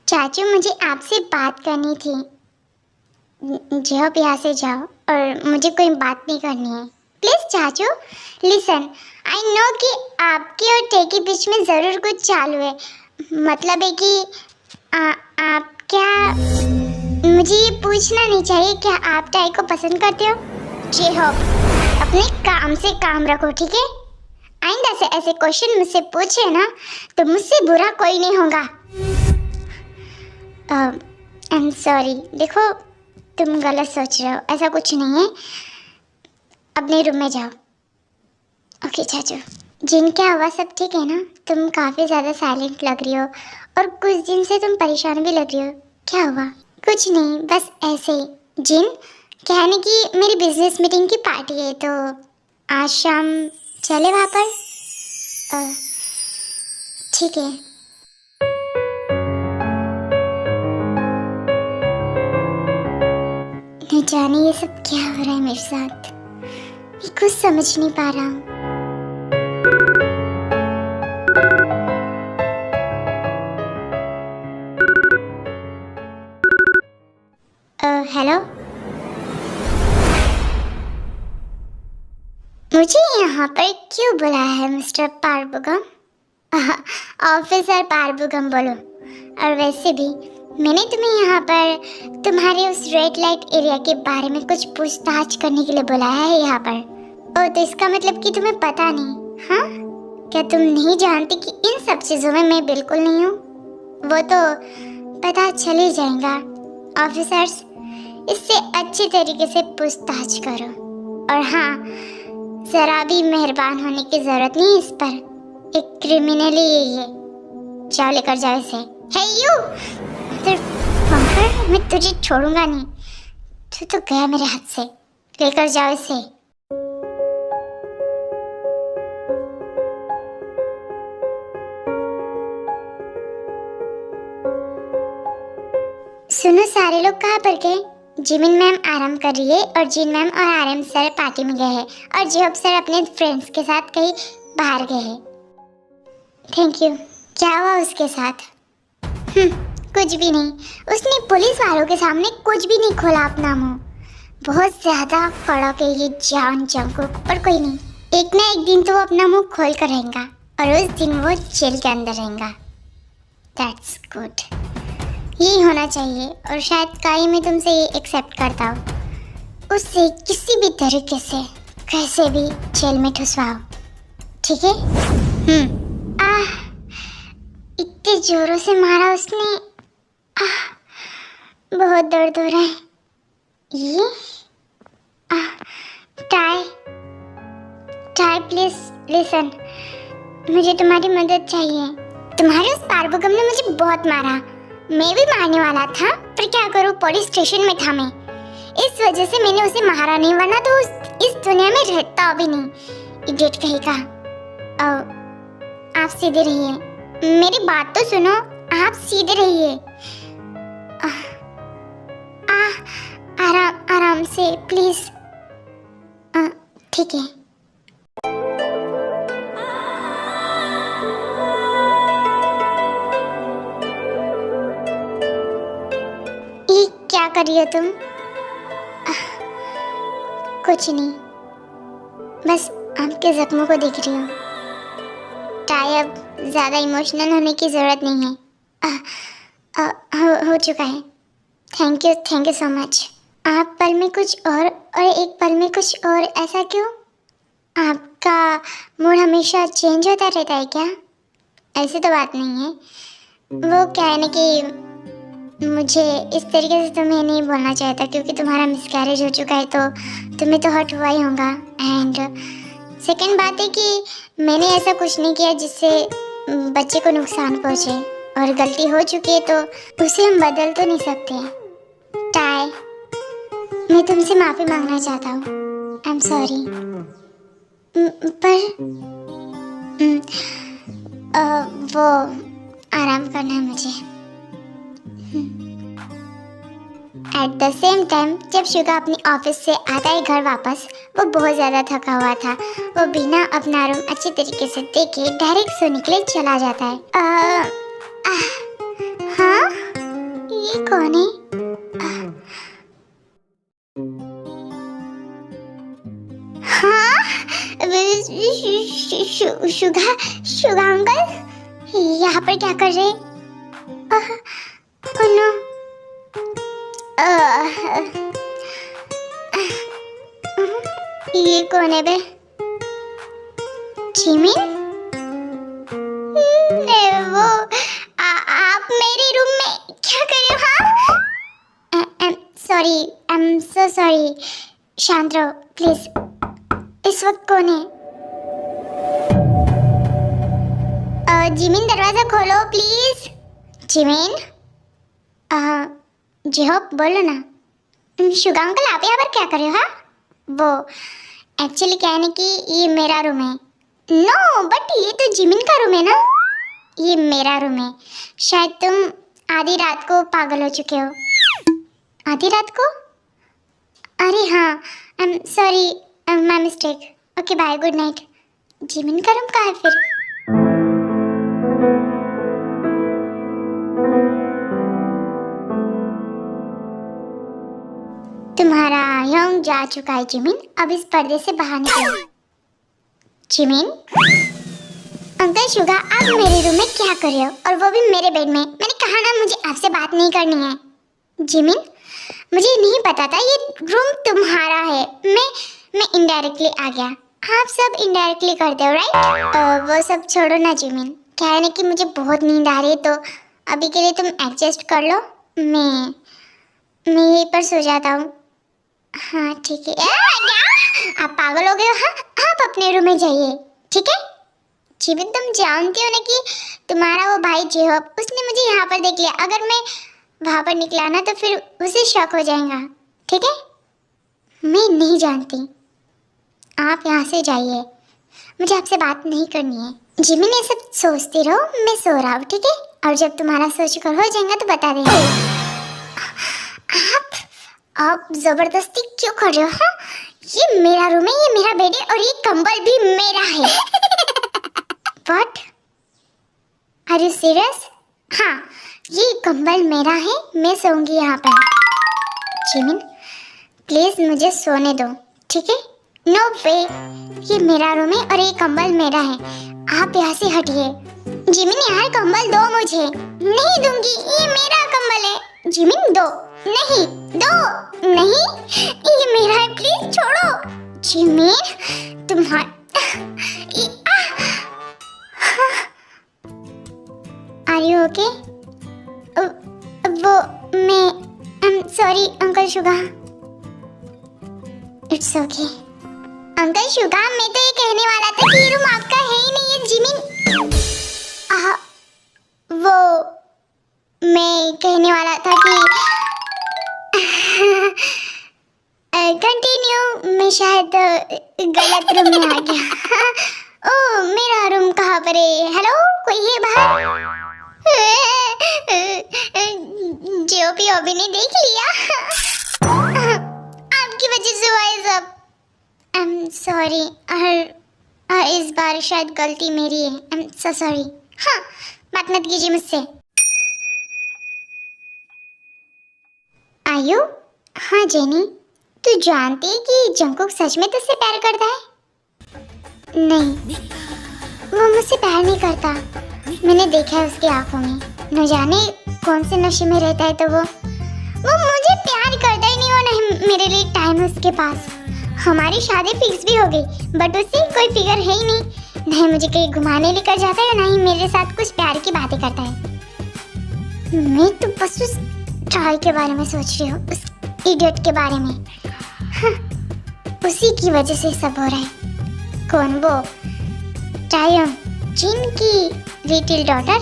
चाचू, मुझे आपसे बात करनी थी। आप यहाँ से जाओ और मुझे कोई बात नहीं करनी है। प्लीज चाचू, लिसन। आई नो कि आपके और टे के बीच में ज़रूर कुछ चालू है। मतलब है कि आप क्या, मुझे ये पूछना नहीं चाहिए क्या आप टाई को पसंद करते हो? जे हो, अपने काम से काम रखो, ठीक है? आइंदा से ऐसे क्वेश्चन मुझसे पूछे ना तो मुझसे बुरा कोई नहीं होगा। आई एम सॉरी। देखो, तुम गलत सोच रहे हो, ऐसा कुछ नहीं है। अपने रूम में जाओ। ओके चाचू। जिन क्या हुआ, सब ठीक है ना? तुम काफ़ी ज़्यादा साइलेंट लग रही हो और कुछ दिन से तुम परेशान भी लग रही हो। क्या हुआ? कुछ नहीं, बस ऐसे ही। जिन, कहने की मेरी बिजनेस मीटिंग की पार्टी है, तो आज शाम चले वहाँ पर? ठीक है। न जाने ये सब क्या हो रहा है मेरे साथ, मैं कुछ समझ नहीं पा रहा हूँ। हेलो, मुझे यहाँ पर क्यों बुलाया है मिस्टर पारबुगम? ऑफिसर पारबुगम बोलो। और वैसे भी मैंने तुम्हें यहाँ पर तुम्हारे उस रेड लाइट एरिया के बारे में कुछ पूछताछ करने के लिए बुलाया है यहाँ पर। ओ, तो इसका मतलब कि तुम्हें पता नहीं? हाँ, क्या तुम नहीं जानती कि इन सब चीज़ों में मैं बिल्कुल नहीं हूँ? वो तो पता चल ही जाएगा। ऑफिसर्स, इससे अच्छे तरीके से पूछताछ करो। और हाँ, जरा भी मेहरबान होने की जरूरत नहीं इस पर। एक क्रिमिनल ही है ये। जाओ, लेकर जाओ इसे। हे यू, मैं तुझे छोड़ूंगा नहीं। तू तो गया मेरे हाथ से। लेकर जाओ इसे। सुनो, सारे लोग कहाँ पर गए? जिमिन मैम आराम कर रही है और जिन मैम और आरएम सर पार्टी में गए हैं और जेहब सर अपने फ्रेंड्स के साथ कहीं बाहर गए हैं। Thank you. क्या हुआ उसके साथ? कुछ भी नहीं। उसने पुलिस वालों के सामने कुछ भी नहीं खोला अपना मुंह। बहुत ज्यादा फड़क है ये जान जंकुक, पर कोई नहीं, एक ना एक दिन तो वो अपना मुंह खोल कर रहेगा और उस दिन वो जेल के अंदर रहेगा। दैट्स गुड, यही होना चाहिए। और शायद काई में तुमसे ये एक्सेप्ट करता हूँ। उससे किसी भी तरीके से कैसे भी जेल में ठुसवाओ, ठीक है? इतने जोरों से मारा उसने। बहुत दर्द हो रहा है। ये टाई प्लीज लिसन, मुझे तुम्हारी मदद चाहिए। तुम्हारे उस पारबुगम ने मुझे बहुत मारा। मैं भी मारने वाला था, पर क्या करूं, पुलिस स्टेशन में था मैं। इस वजह से मैंने उसे मारा नहीं, वरना तो इस दुनिया में रहता भी नहीं। इडियट कहेगा। आप सीधे रहिए, मेरी बात तो सुनो। आप सीधे रहिए। आराम से प्लीज। ठीक है। ये क्या कर रही हो तुम? कुछ नहीं, बस आपके जख्मों को देख रही हूँ। टाई, अब ज्यादा इमोशनल होने की जरूरत नहीं है। हो चुका है। Thank you so much. आप पल में कुछ और एक पल में कुछ और, ऐसा क्यों? आपका मूड हमेशा चेंज होता रहता है क्या? ऐसी तो बात नहीं है। वो क्या है ना कि मुझे इस तरीके से तुम्हें नहीं बोलना चाहिए था, क्योंकि तुम्हारा मिसकैरेज हो चुका है, तो तुम्हें तो हर्ट हुआ ही होगा। एंड सेकंड बात है कि मैंने ऐसा कुछ नहीं किया जिससे बच्चे को नुकसान पहुंचे, और गलती हो चुकी है तो उसे हम बदल तो नहीं सकते। टाय, मैं तुमसे माफ़ी मांगना चाहता हूँ। आई एम सॉरी। पर वो आराम करना है मुझे। एट द सेम टाइम जब शुगा अपनी ऑफिस से आता है घर वापस, वो बहुत ज़्यादा थका हुआ था। वो बिना अपना रूम अच्छी तरीके से देखे डायरेक्ट सोने के लिए चला जाता है। हाँ, ये कौन है? हाँ, शुगा अंकल यहाँ पर क्या कर रहे? नो, ये कौन है बे? जिमिन? वो आप मेरे रूम में क्या कर रहे हो? हाँ, आई एम सो सॉरी। शांत रहो प्लीज। इस वक्त कौन है? जिमिन, दरवाजा खोलो प्लीज। जिमिन, जी हो, बोलो ना। शुगा अंकल, आप यहाँ पर क्या कर रहे हो? हाँ, वो एक्चुअली क्या है ना कि ये मेरा रूम है। नो, बट ये तो जिमिन का रूम है ना। ये मेरा रूम है। शायद तुम आधी रात को पागल हो चुके हो। आधी रात को? अरे हाँ, I am sorry, my mistake. Okay bye, good night. Jimin का रूम कहाँ है फिर? तुम्हारा यंग जा चुका है जिमिन, अब इस पर्दे से बाहर निकलो। जिमिन? अंकल शुगा, आप मेरे रूम में क्या कर रहे हो, और वो भी मेरे बेड में? मैंने कहा ना मुझे आपसे बात नहीं करनी है। जिमिन, मुझे नहीं पता था ये रूम तुम्हारा है। मैं इनडायरेक्टली आ गया। आप सब इनडायरेक्टली करते हो राइट? वो सब छोड़ो ना जिमिन, क्या है ना कि मुझे बहुत नींद आ रही है, तो अभी के लिए तुम एडजस्ट कर लो। मैं यहीं पर सो जाता हूँ। हाँ ठीक है। आप पागल हो गए हो? हाँ, आप अपने रूम में जाइए, ठीक है? जिमिन, तुम जानती हो ना कि तुम्हारा वो भाई जेहब, उसने मुझे यहाँ पर देख लिया। अगर मैं वहाँ पर निकला ना तो फिर उसे शक हो जाएगा, ठीक है? मैं नहीं जानती, आप यहाँ से जाइए, मुझे आपसे बात नहीं करनी है। जिमिन, ये सब सोचती रहो, मैं सो रहा हूँ, ठीक है? और जब तुम्हारा सोच कर हो जाएगा तो बता देना। आप जबरदस्ती क्यों कर रहे हो? हाँ, ये मेरा रूम है, ये मेरा बेड है, और ये कंबल भी मेरा है। What? Are you serious? हाँ, ये कंबल मेरा है, मैं सोऊंगी यहाँ पर। जिमिन, प्लीज मुझे सोने दो, ठीक है? नो वे, ये मेरा रूम है और ये कंबल मेरा है। आप यहाँ से हटिए। जिमिन, यार कंबल दो मुझे। नहीं दूंगी, ये मेरा कंबल है। जिमिन, दो। नहीं, दो। नहीं, ये मेरा है, प्लीज छोड़ो। जिमिन, तुम्हारा आर यू ओके? वो मैं आई am sorry uncle Suga. It's okay uncle Suga, मैं तो ये कहने वाला था कि ये रूम आपका है ही नहीं, ये जिमिन। वो मैं कहने वाला था कि कंटिन्यू, मैं शायद गलत रूम में आ गया। ओह, मेरा रूम कहाँ पर है? हेलो, कोई है बाहर? जेओपी अभी ने देख लिया। आपकी वजह से हुआ है सब। आई एम सॉरी, और इस बार शायद गलती मेरी है। I am so sorry. हाँ, बात मत कीजिए मुझसे। आयु? हाँ जेनी, तू जानती है कि जंगकुक सच में तुझसे प्यार करता है? नहीं, वो मुझसे प्यार नहीं करता। मैंने देखा है उसकी आंखों में, न जाने कौन से नशे में रहता है। तो वो मुझे प्यार करता ही नहीं, और नहीं मेरे लिए टाइम उसके पास। हमारी शादी फिक्स भी हो गई, बट उससे कोई फिगर है ही नहीं। नहीं मुझे कहीं घुमाने लेकर जाता है, ना ही मेरे साथ कुछ प्यार की बातें करता है। मैं तो बस उस ट्राई के बारे में सोच रही हूँ, उस इडियट के बारे में। हाँ, उसी की वजह से सब हो रहा है। कौन वो? टायोंग, जिन की लिटिल डॉटर?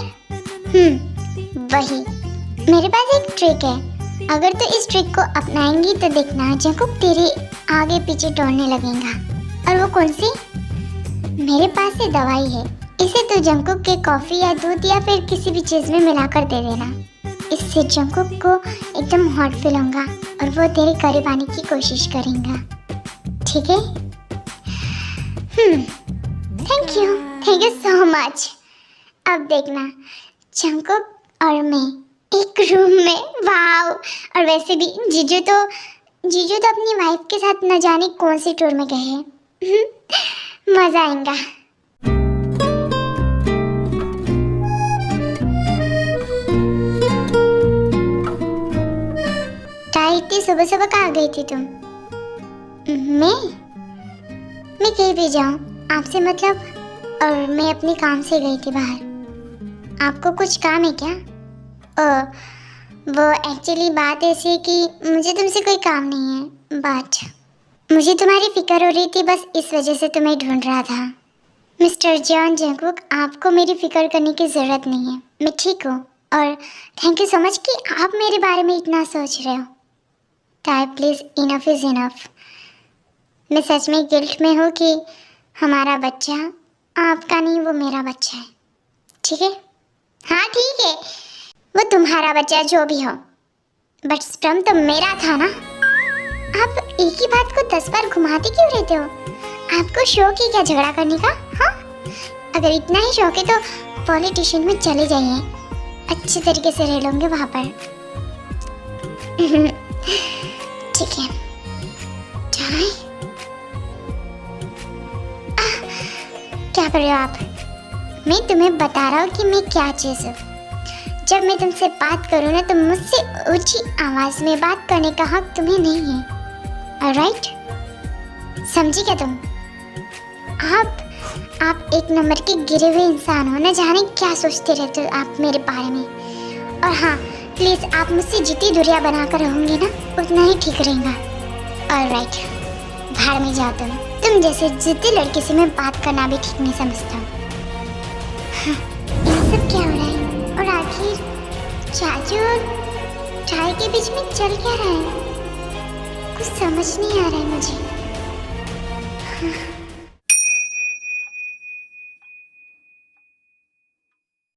वही। मेरे पास एक ट्रिक है, अगर तू इस ट्रिक को अपनाएंगी तो देखना जंगकुक तेरे आगे पीछे दौड़ने लगेगा। और वो कौन सी? मेरे पास ये दवाई है, इसे तू जंगकुक के कॉफी या दूध या फिर किसी भी चीज में मिलाकर दे देना। इससे जंगकुक को एकदम हॉट फील होगा और वो तेरे करीब आने की कोशिश करेगा, ठीक है? Thank you so much. अब देखना जंगकुक और मैं एक रूम में, वाव। और वैसे भी जीजू तो अपनी वाइफ के साथ न जाने कौन सी टूर में गए हैं। मजा आएगा। इतनी सुबह सुबह कहाँ गई थी तुम? मैं कहीं भी जाऊँ, आपसे मतलब? और मैं अपने काम से गई थी बाहर। आपको कुछ काम है क्या? वो एक्चुअली बात ऐसी है कि मुझे तुमसे कोई काम नहीं है, बट मुझे तुम्हारी फिक्र हो रही थी, बस इस वजह से तुम्हें ढूंढ रहा था। मिस्टर जॉन जंगकुक, आपको मेरी फिक्र करने की ज़रूरत नहीं है, मैं ठीक हूँ। और थैंक यू सो मच कि आप मेरे बारे में इतना सोच रहे हो। Type please, enough is enough. मैं सच में गिल्ट में हूँ कि हमारा बच्चा आपका नहीं, वो मेरा बच्चा है, ठीक है? हाँ ठीक है, वो तुम्हारा बच्चा जो भी हो, बट स्पर्म तो मेरा था ना। आप एक ही बात को 10 बार घुमाते क्यों रहते हो? आपको शौक है क्या झगड़ा करने का? हाँ, अगर इतना ही शौक है तो पॉलिटिशियन में चले जाइए, अच्छे तरीके से रह लोगे वहाँ पर। ठीक है, चाय? क्या कर रहे हो आप? मैं तुम्हें बता रहा हूँ कि मैं क्या चीज़ हूँ। जब मैं तुमसे बात करूँ ना तो मुझसे ऊंची आवाज़ में बात करने का हक तुम्हें नहीं है, ऑलराइट? समझी क्या तुम? आप एक नंबर के गिरे हुए इंसान हो, न जाने क्या सोचते रहते हो आप मेरे बारे में। और हाँ प्लीज़, आप मुझसे जितनी दूरियां बनाकर रहोगे ना उतना ही ठीक रहेगा, ऑलराइट? बाहर में जाओ तुम जैसे जितनी लड़की से मैं बात करना भी ठीक नहीं समझता हूँ। ये सब क्या हो रहा है? और आखिर चाचू और चाय के बीच में चल क्या रहा है? कुछ समझ नहीं आ रहा है मुझे।